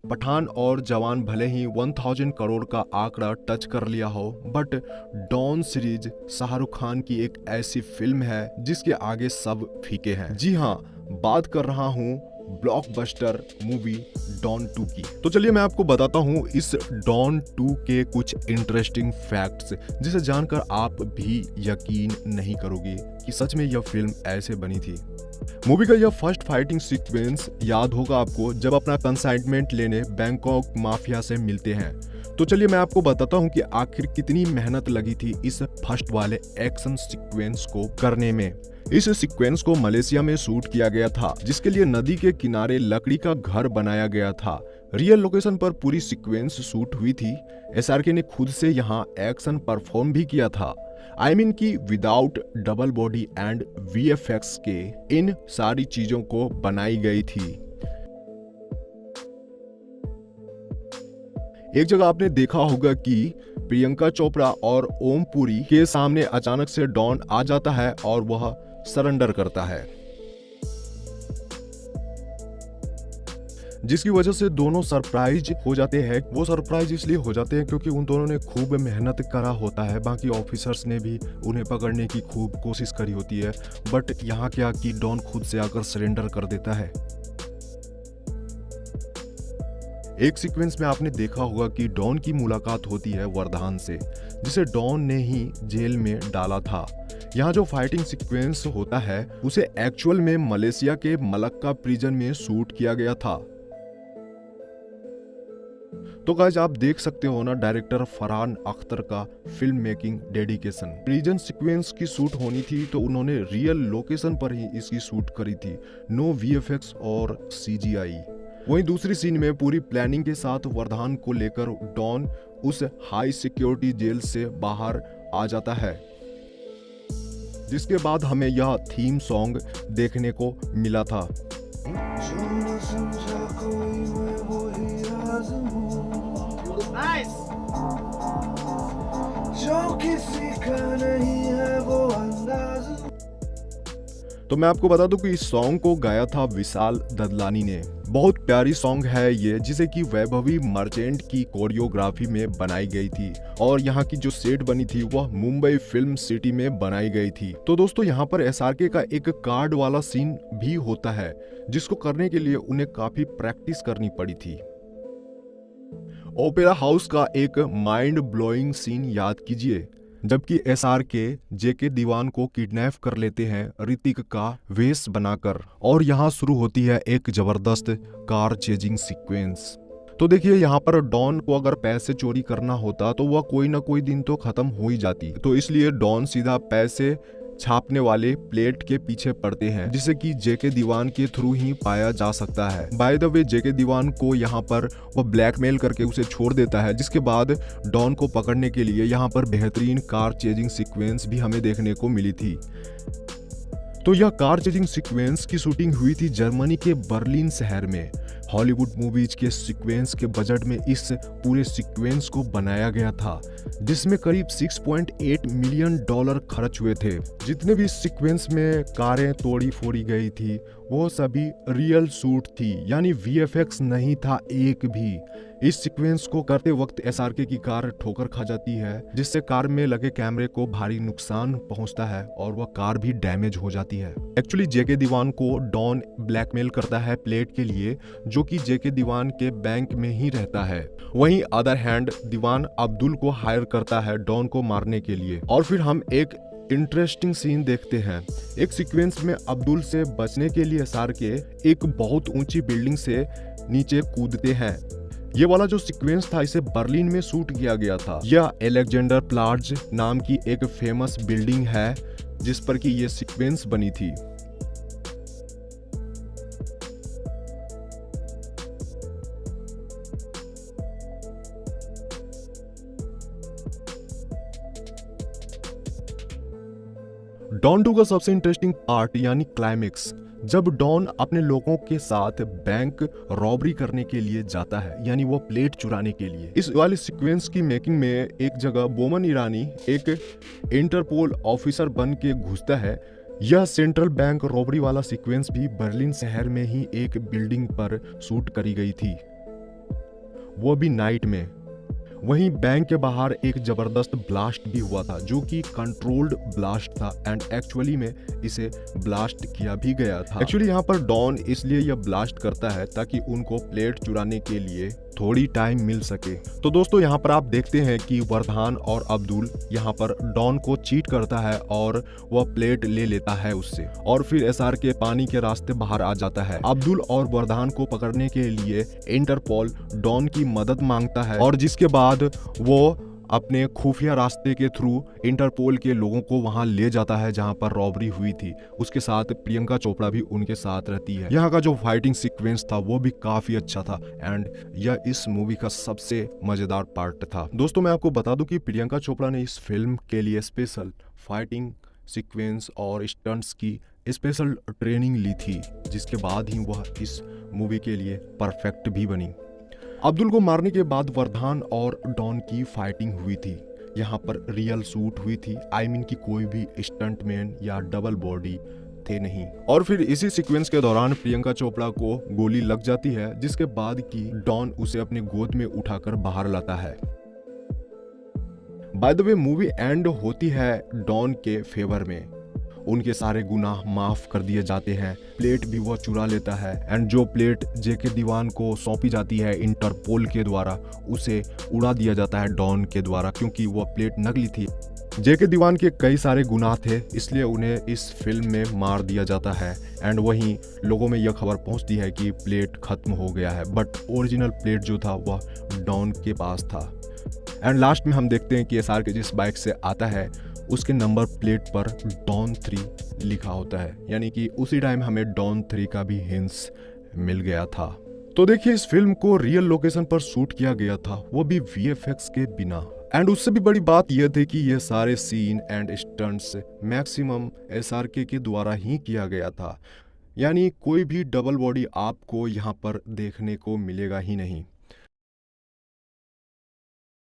पठान और जवान भले ही 1000 करोड़ का आंकड़ा टच कर लिया हो, but Don series Shahrukh Khan की एक ऐसी फिल्म है जिसके आगे सब फीके हैं। जी हाँ, बात कर रहा हूँ ब्लॉकबस्टर मूवी डॉन 2 की। तो चलिए मैं आपको बताता हूँ इस डॉन 2 के कुछ इंटरेस्टिंग फैक्ट्स, जिसे जानकर आप भी यकीन नहीं करोगे कि सच में यह फिल्म ऐसे बनी थी। मूवी का यह फर्स्ट फाइटिंग सीक्वेंस याद होगा आपको, जब अपना कंसाइनमेंट लेने बैंकॉक माफिया से मिलते हैं। तो चलिए मैं आपको बताता हूँ कि आखिर कितनी मेहनत लगी थी इस फर्स्ट वाले एक्शन सीक्वेंस को करने में। इस सीक्वेंस को मलेशिया में शूट किया गया था, जिसके लिए नदी के किनारे लकड़ी का घर बनाया गया था। रियल लोकेशन पर पूरी सीक्वेंस शूट हुई थी। एसआरके ने खुद से यहाँ एक्शन परफॉर्म भी किया था। आई मीन कि without double body and VFX के इन सारी चीजों को बनाई गई थी। एक जगह आपने देखा होगा कि प्रियंका चोपड़ा और ओम पुरी के सामने अचानक से डॉन आ जाता है और वह सरेंडर करता है, जिसकी वजह से दोनों सरप्राइज हो जाते हैं। वो सरप्राइज इसलिए हो जाते हैं क्योंकि उन दोनों ने खूब मेहनत करा होता है। बाकी ऑफिसर्स ने भी उन्हें पकड़ने की खूब कोशिश करी होती है, बट यहाँ क्या कि डॉन खुद से आकर सरेंडर कर देता है। एक सीक्वेंस में आपने देखा होगा कि डॉन की मुलाकात होती है वरदान से, जिसे डॉन ने ही जेल में डाला था। यहाँ जो फाइटिंग सीक्वेंस होता है उसे एक्चुअल में मलेशिया के मलक्का प्रिजन में शूट किया गया था। तो गाइस आप देख सकते हो ना, डायरेक्टर फरहान अख्तर का film making dedication. Prison sequence की शूट होनी थी तो उन्होंने रियल लोकेशन पर ही इसकी शूट करी थी, नो वीएफएक्स और सीजीआई। वहीं दूसरी सीन में पूरी प्लानिंग के साथ वरदान को लेकर डॉन उस हाई सिक्योरिटी जेल से बाहर आ जाता है, जिसके बाद हमें यह थीम सॉन्ग देखने को मिला था। तो मैं आपको बता दूं कि इस सॉन्ग को गाया था विशाल ददलानी ने। बहुत प्यारी सॉन्ग है ये, जिसे कि वैभवी मर्चेंट की कोरियोग्राफी में बनाई गई थी और यहाँ की जो सेट बनी थी वह मुंबई फिल्म सिटी में बनाई गई थी। तो दोस्तों यहाँ पर एसआरके का एक कार्ड वाला सीन भी होता है, जिसको करने के लिए उन्हें काफी प्रैक्टिस करनी पड़ी थी। ओपेरा हाउस का एक माइंड ब्लोइंग सीन याद कीजिए, जबकि एसआरके जेके दीवान को किडनैप कर लेते हैं ऋतिक का वेश बनाकर, और यहाँ शुरू होती है एक जबरदस्त कार चेजिंग सीक्वेंस। तो देखिए यहाँ पर डॉन को अगर पैसे चोरी करना होता तो वह कोई ना कोई दिन तो खत्म हो ही जाती, तो इसलिए डॉन सीधा पैसे छापने वाले प्लेट के पीछे पड़ते हैं, जिसे कि जेके दीवान के थ्रू ही पाया जा सकता है। बाय द वे जेके दीवान को यहाँ पर वह ब्लैकमेल करके उसे छोड़ देता है, जिसके बाद डॉन को पकड़ने के लिए यहाँ पर बेहतरीन कार चेजिंग सीक्वेंस भी हमें देखने को मिली थी। तो यह कार चेजिंग सीक्वेंस की शूटिंग हुई थी जर्मनी के बर्लिन शहर में। हॉलीवुड मूवीज के सीक्वेंस के बजट में इस पूरे सीक्वेंस को बनाया गया था, जिसमें करीब 6.8 मिलियन डॉलर खर्च हुए थे। जितने भी सीक्वेंस में कारें तोड़ी फोड़ी गई थी वो सभी रियल शूट थी, यानी वीएफएक्स नहीं था एक भी। इस सीक्वेंस को करते वक्त एसआरके की कार ठोकर खा जाती है, जिससे कार में लगे कैमरे को भारी नुकसान पहुंचता है और वह कार भी डैमेज हो जाती है। एक्चुअली जेके दीवान को डॉन ब्लैकमेल करता है प्लेट के लिए, जो कि जेके दीवान के बैंक में ही रहता है। वहीं अदर हैंड दीवान अब्दुल को हायर करता है डॉन को मारने के लिए। और फिर हम एक इंटरेस्टिंग सीन देखते हैं। एक सीक्वेंस में अब्दुल से बचने के लिए एसआरके एक बहुत ऊंची बिल्डिंग से नीचे कूदते हैं। ये वाला जो सीक्वेंस था इसे बर्लिन में शूट किया गया था। यह एलेक्जेंडर प्लाट्ज नाम की एक फेमस बिल्डिंग है जिस पर कि ये सीक्वेंस बनी थी। डॉन 2 का सबसे इंटरेस्टिंग पार्ट यानी क्लाइमेक्स, जब डॉन अपने लोगों के साथ बैंक रॉबरी करने के लिए जाता है, यानी वो प्लेट चुराने के लिए। इस वाली सीक्वेंस की मेकिंग में एक जगह बोमन ईरानी एक इंटरपोल ऑफिसर बन के घुसता है। यह सेंट्रल बैंक रॉबरी वाला सीक्वेंस भी बर्लिन शहर में ही एक बिल्डिंग पर शूट करी गई थी। वो भी नाइट में। वहीं बैंक के बाहर एक जबरदस्त ब्लास्ट भी हुआ था जो कि कंट्रोल्ड ब्लास्ट था एंड एक्चुअली में इसे ब्लास्ट किया भी गया था। एक्चुअली यहाँ पर डॉन इसलिए यह ब्लास्ट करता है ताकि उनको प्लेट चुराने के लिए थोड़ी टाइम मिल सके। तो दोस्तों यहाँ पर आप देखते हैं कि वरदान और अब्दुल यहाँ पर डॉन को चीट करता है और वह प्लेट ले लेता है उससे, और फिर एसआर के पानी के रास्ते बाहर आ जाता है। अब्दुल और वरदान को पकड़ने के लिए इंटरपोल डॉन की मदद मांगता है और जिसके बाद वो अपने खुफिया रास्ते के थ्रू इंटरपोल के लोगों को वहां ले जाता है जहां पर रॉबरी हुई थी। उसके साथ प्रियंका चोपड़ा भी उनके साथ रहती है। यहाँ का जो फाइटिंग सीक्वेंस था वो भी काफी अच्छा था एंड यह इस मूवी का सबसे मजेदार पार्ट था। दोस्तों मैं आपको बता दूं कि प्रियंका चोपड़ा ने इस फिल्म के लिए स्पेशल फाइटिंग सीक्वेंस और स्टंट्स की स्पेशल ट्रेनिंग ली थी, जिसके बाद ही वह इस मूवी के लिए परफेक्ट भी बनी। अब्दुल को मारने के बाद वरदान और डॉन की फाइटिंग हुई थी। यहाँ पर रियल शूट हुई थी, आई मीन कि कोई भी स्टंटमैन या डबल बॉडी थे नहीं। और फिर इसी सीक्वेंस के दौरान प्रियंका चोपड़ा को गोली लग जाती है, जिसके बाद की डॉन उसे अपने गोद में उठाकर बाहर लाता है। By the way movie and होती है डॉन के फेवर में, उनके सारे गुनाह माफ कर दिए जाते हैं। प्लेट भी वह चुरा लेता है एंड जो प्लेट जेके दीवान को सौंपी जाती है इंटरपोल के द्वारा उसे उड़ा दिया जाता है डॉन के द्वारा, क्योंकि वह प्लेट नकली थी। जेके दीवान के कई सारे गुनाह थे, इसलिए उन्हें इस फिल्म में मार दिया जाता है एंड वहीं लोगों में यह खबर पहुंचती है कि प्लेट खत्म हो गया है, बट ओरिजिनल प्लेट जो था वह डॉन के पास था। एंड लास्ट में हम देखते हैं कि एसआर के जिस बाइक से आता है उसके नंबर प्लेट पर डॉन 3 लिखा होता है, यानी कि उसी टाइम हमें डॉन 3 का भी हिंट्स मिल गया था। तो देखिए इस फिल्म को रियल लोकेशन पर शूट किया गया था, वो भी वीएफएक्स के बिना। एंड उससे भी बड़ी बात यह थी कि ये सारे scene and stunts maximum SRK के द्वारा ही किया गया था, यानी कोई भी डबल बॉडी आपको यहाँ पर देखने को मिलेगा ही नहीं।